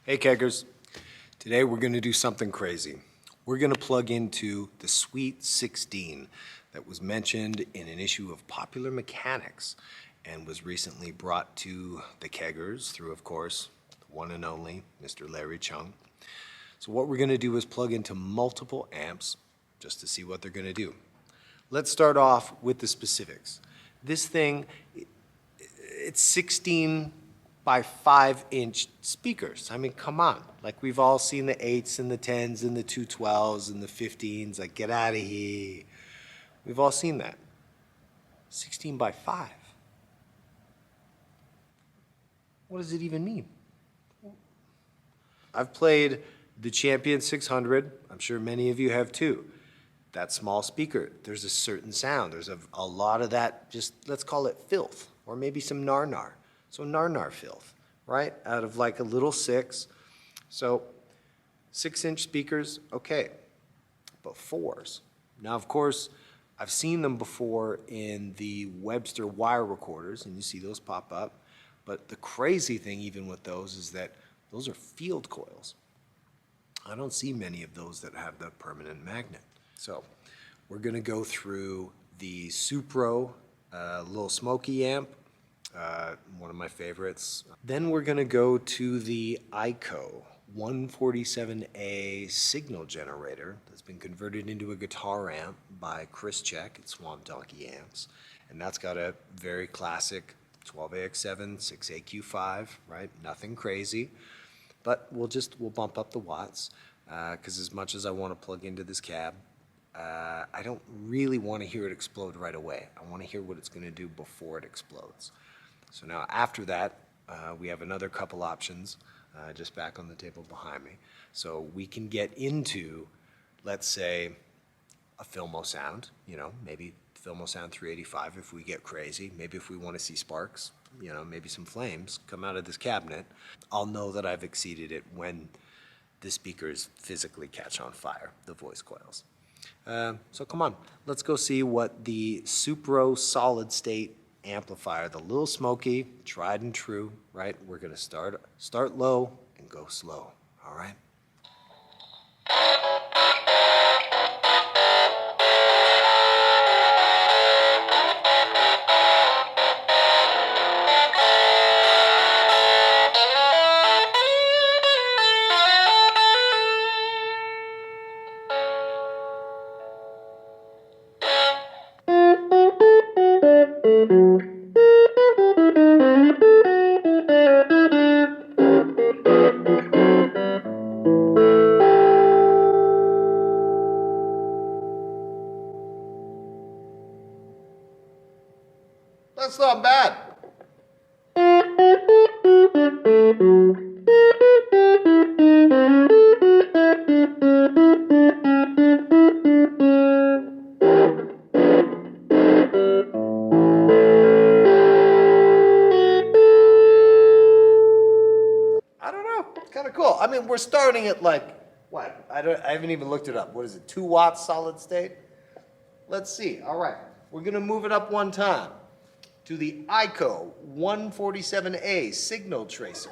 Hey Keggers, today we're going to do something crazy. We're going to plug into the Sweet 16 that was mentioned in an issue of Popular Mechanics and was recently brought to the Keggers through, of course, the one and only Mr. Larry Chung. So what we're going to do is plug into multiple amps just to see what they're going to do. Let's start off with the specifics. This thing, it's 16 by 5-inch speakers. I mean, come on. Like, we've all seen the 8s and the 10s and the 212s and the 15s. Like, get out of here. We've all seen that. 16 by 5. What does it even mean? I've played the Champion 600. I'm sure many of you have too. That small speaker, there's a certain sound. There's a lot of that, just let's call it filth, or maybe some nar-nar. So nar-nar filth, right? Out of like a little 6. So 6-inch speakers, okay. But 4s. Now, of course, I've seen them before in the Webster wire recorders, and you see those pop up. But the crazy thing even with those is that those are field coils. I don't see many of those that have the permanent magnet. So we're gonna go through the Supro Lil Smokey amp, one of my favorites. Then we're gonna go to the ICO 147A signal generator that's been converted into a guitar amp by Chris Check at Swamp Donkey Amps. And that's got a very classic 12AX7, 6AQ5, right? Nothing crazy. But we'll bump up the watts, because as much as I want to plug into this cab, I don't really want to hear it explode right away. I want to hear what it's going to do before it explodes. So now after that, we have another couple options just back on the table behind me. So we can get into, let's say, a Filmosound, maybe Filmosound 385 if we get crazy. Maybe if we want to see sparks, maybe some flames come out of this cabinet. I'll know that I've exceeded it when the speakers physically catch on fire, the voice coils. So come on, let's go see what the Supro solid state amplifier, the Lil Smokey, tried and true, right? We're gonna start low and go slow, all right? That's not bad. I don't know. It's kind of cool. I mean, we're starting at like, what? I haven't even looked it up. What is it? 2 watts solid state? Let's see. All right. We're going to move it up one time to the ICO 147A signal tracer.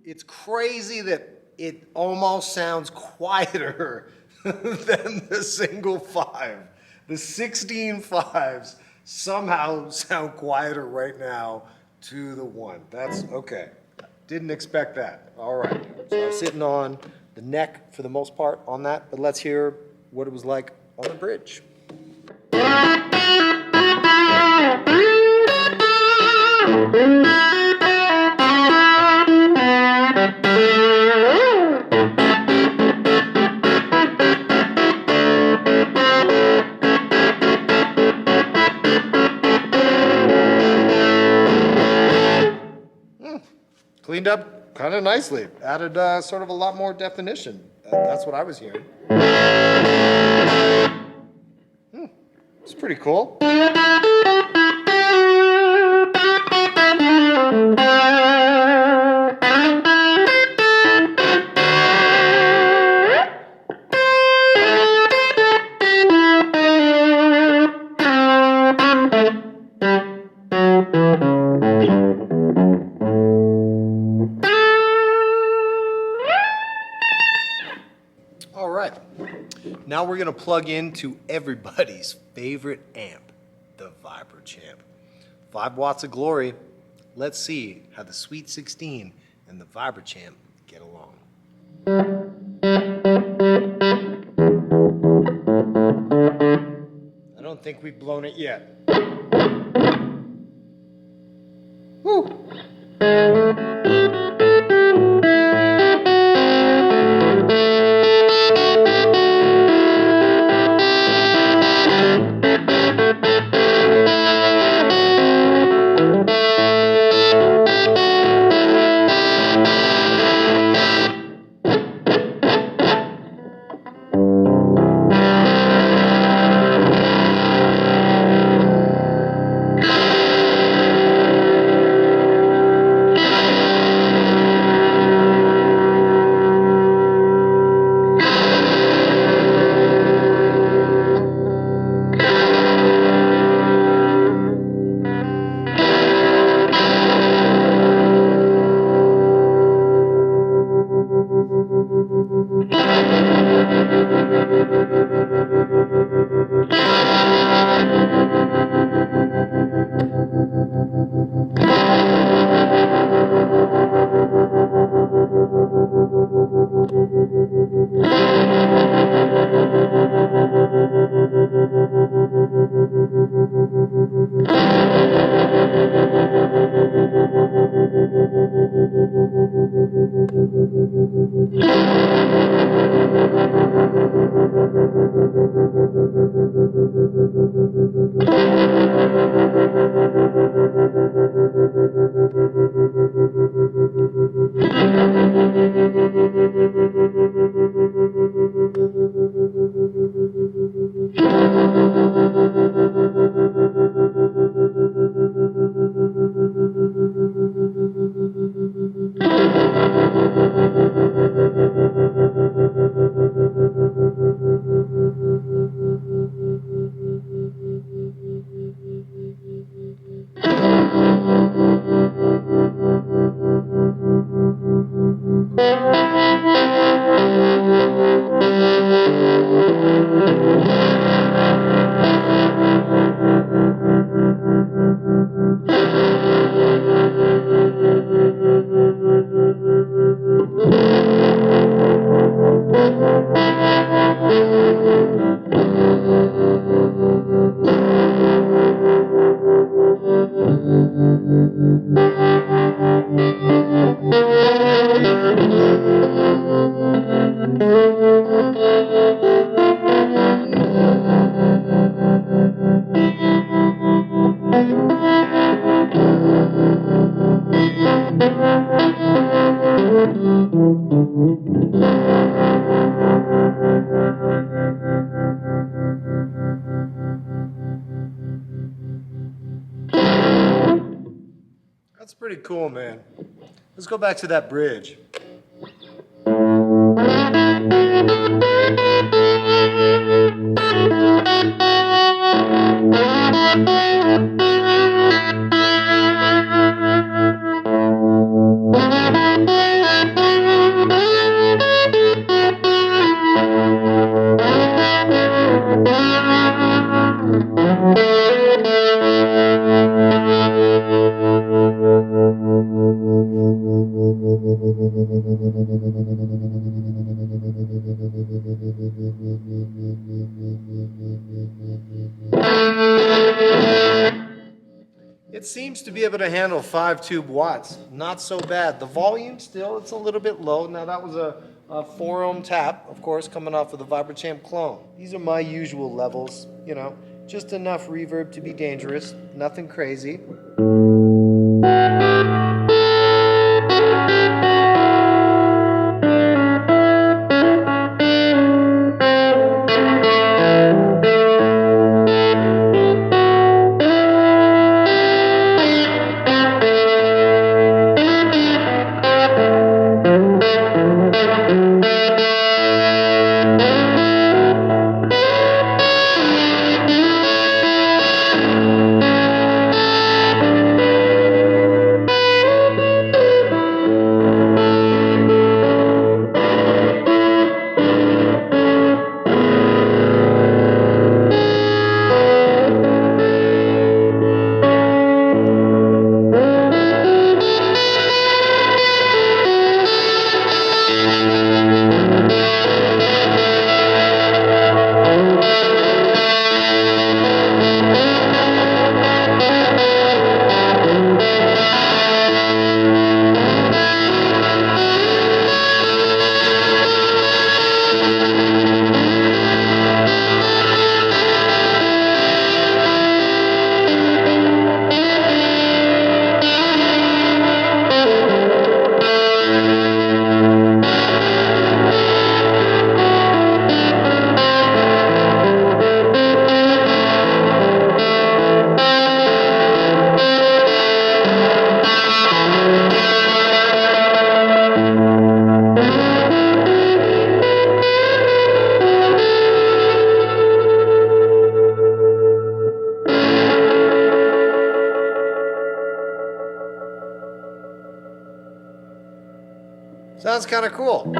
It's crazy that it almost sounds quieter than the single 5. The 16 5s somehow sound quieter right now to the 1. That's okay. Didn't expect that. All right. So I was sitting on the neck for the most part on that, but let's hear what it was like on the bridge. Cleaned up kind of nicely. Added sort of a lot more definition. That's what I was hearing. It's pretty cool. All right, now we're gonna plug into everybody's favorite amp, the Vibro Champ. 5 watts of glory. Let's see how the Sweet 16 and the Vibro Champ get along. I don't think we've blown it yet. Woo! That's pretty cool, man. Let's go back to that bridge. It seems to be able to handle 5 tube watts. Not so bad. The volume still, it's a little bit low. Now that was a 4 ohm tap, of course, coming off of the Vibro Champ clone. These are my usual levels, you know, just enough reverb to be dangerous, nothing crazy. Sounds kind of cool.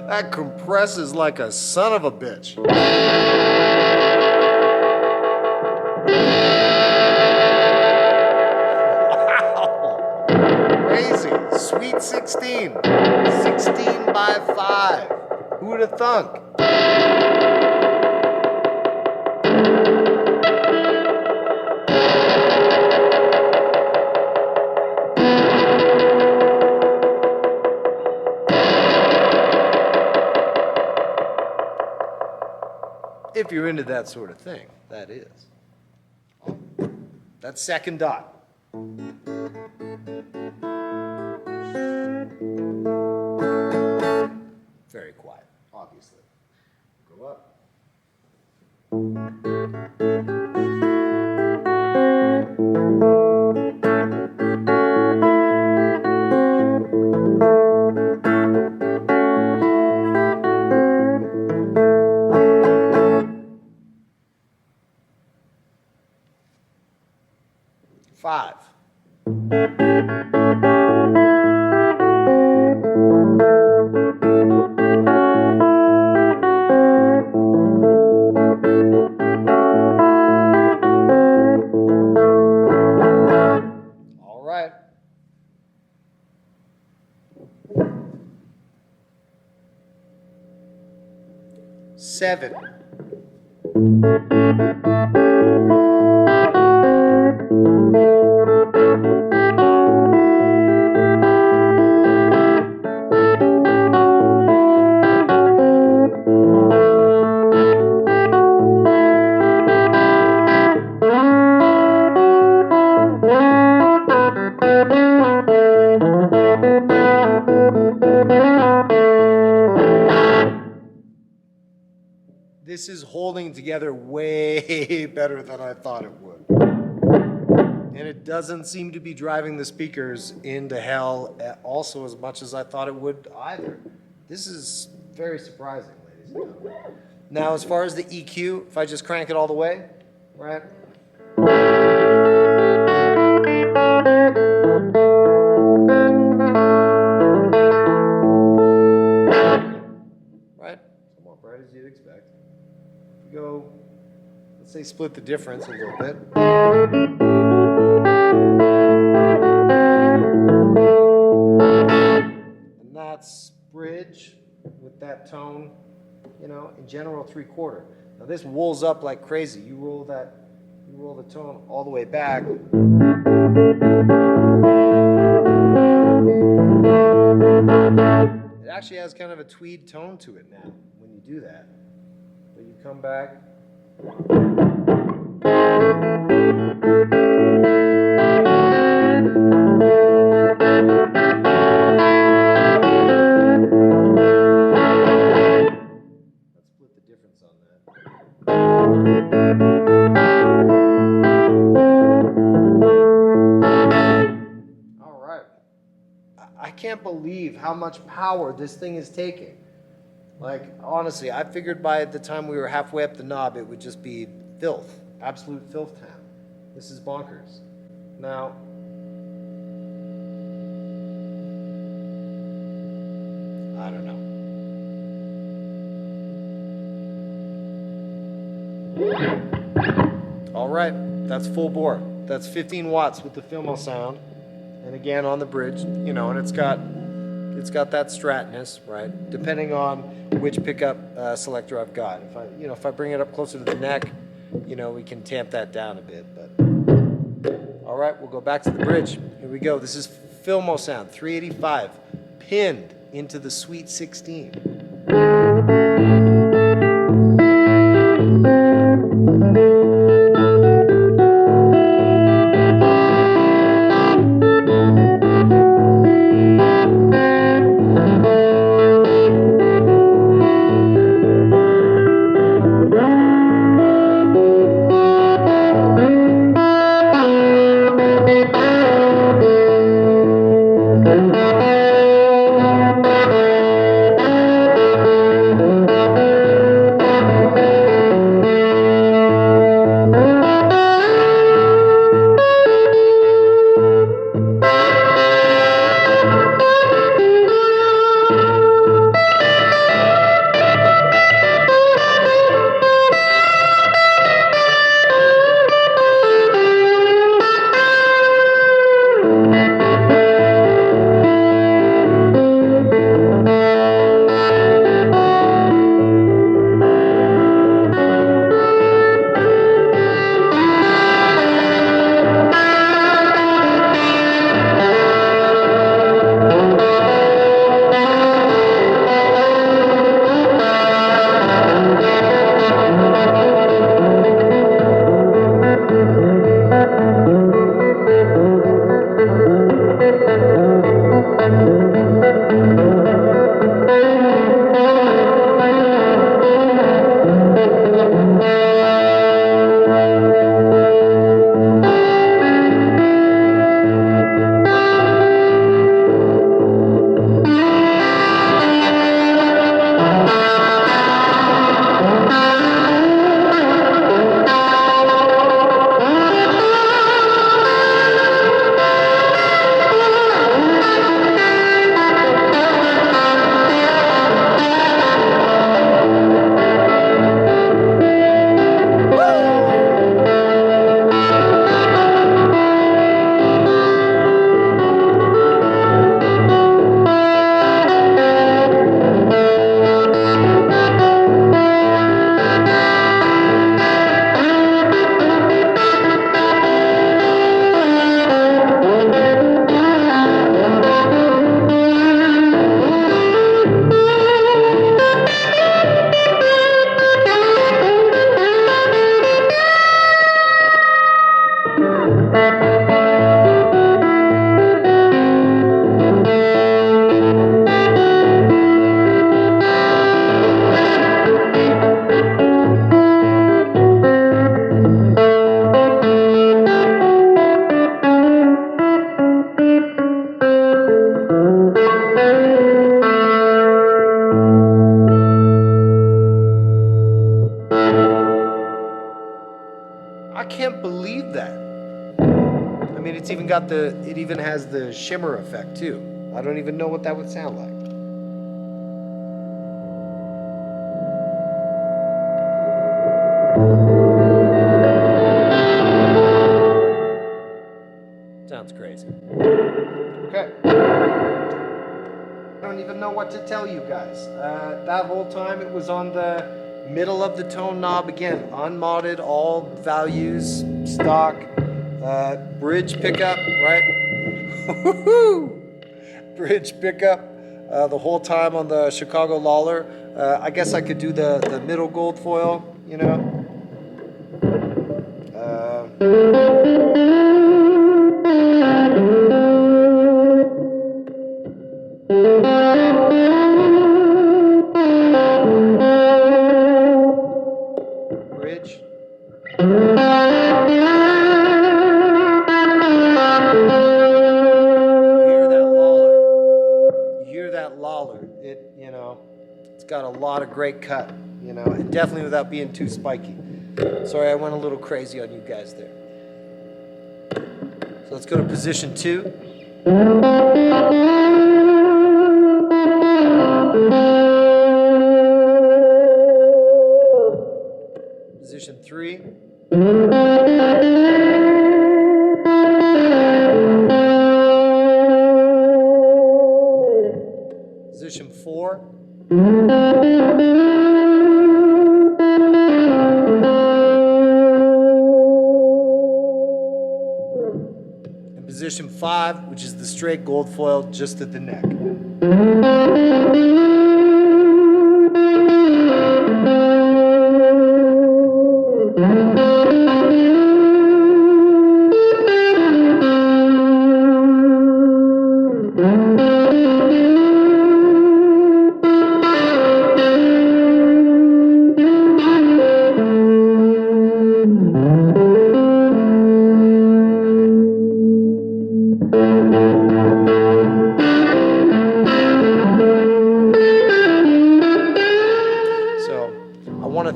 That compresses like a son of a bitch. Wow. Crazy. Sweet 16. 16 by 5. Who would have thunk? If you're into that sort of thing, that is. That second dot. Very quiet, obviously. Go up. Five. 7. This is holding together way better than I thought it would. And it doesn't seem to be driving the speakers into hell also as much as I thought it would either. This is very surprising, ladies and gentlemen. Now, as far as the EQ, if I just crank it all the way, right? Right? Somewhat bright as you'd expect. Go, let's say split the difference a little bit. And that's bridge with that tone, you know, in general 3/4. Now this wools up like crazy. You roll the tone all the way back. It actually has kind of a tweed tone to it now when you do that. But you come back. Let's split the difference on that. All right. I can't believe how much power this thing is taking. Like, honestly, I figured by the time we were halfway up the knob, it would just be filth, absolute filth town. This is bonkers. Now, I don't know. All right, that's full bore. That's 15 watts with the Filmosound. And again, on the bridge, you know, and it's got that stratness, right? Depending on which pickup selector I've got. If I bring it up closer to the neck, you know, we can tamp that down a bit. But all right, we'll go back to the bridge. Here we go. This is Filmosound 385 pinned into the Sweet 16. it even has the shimmer effect too. I don't even know what that would sound like. Sounds crazy. Okay. I don't even know what to tell you guys. That whole time it was on the middle of the tone knob again, unmodded, all values, stock, bridge pickup, right? Bridge pickup the whole time on the Chicago Lawler. I guess I could do the middle gold foil, you know. Bridge. You hear that Lawler. It, you know, it's got a lot of great cut, you know, and definitely without being too spiky. Sorry, I went a little crazy on you guys there. So let's go to position 2. Position 3. Position 4. And position 5, which is the straight gold foil just at the neck.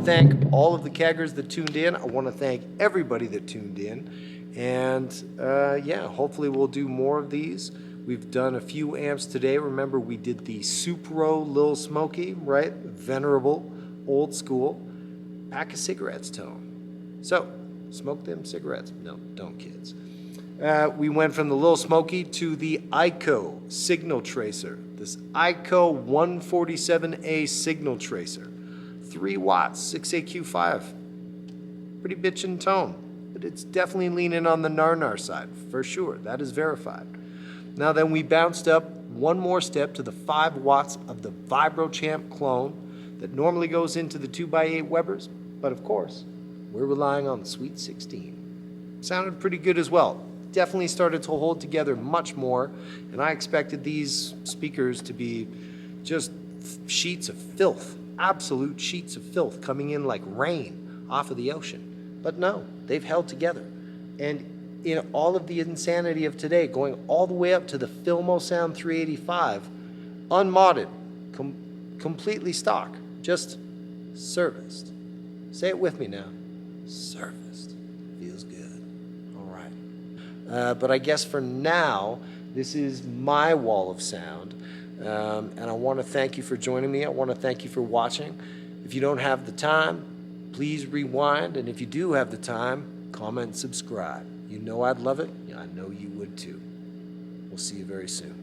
Thank all of the keggers that tuned in. I want to thank everybody that tuned in. And yeah, hopefully we'll do more of these. We've done a few amps today. Remember, we did the Supro Lil Smokey, right? Venerable, old school. Pack of cigarettes tone. So, smoke them cigarettes. No, don't, kids. We went from the Lil Smokey to the ICO signal tracer. This ICO 147A signal tracer. 3 watts, 6AQ5. Pretty bitchin' tone, but it's definitely leaning on the nar side, for sure. That is verified. Now then, we bounced up one more step to the 5 watts of the Vibro Champ clone that normally goes into the 2x8 Webers, but of course, we're relying on the Sweet 16. Sounded pretty good as well. Definitely started to hold together much more, and I expected these speakers to be just sheets of filth. Absolute sheets of filth coming in like rain off of the ocean. But no, they've held together. And in all of the insanity of today, going all the way up to the Filmosound 385, unmodded, completely stock, just serviced. Say it with me now. Serviced. Feels good. All right. But I guess for now, this is my wall of sound. And I want to thank you for joining me. I want to thank you for watching. If you don't have the time, please rewind. And if you do have the time, comment and subscribe. You know I'd love it. Yeah, I know you would too. We'll see you very soon.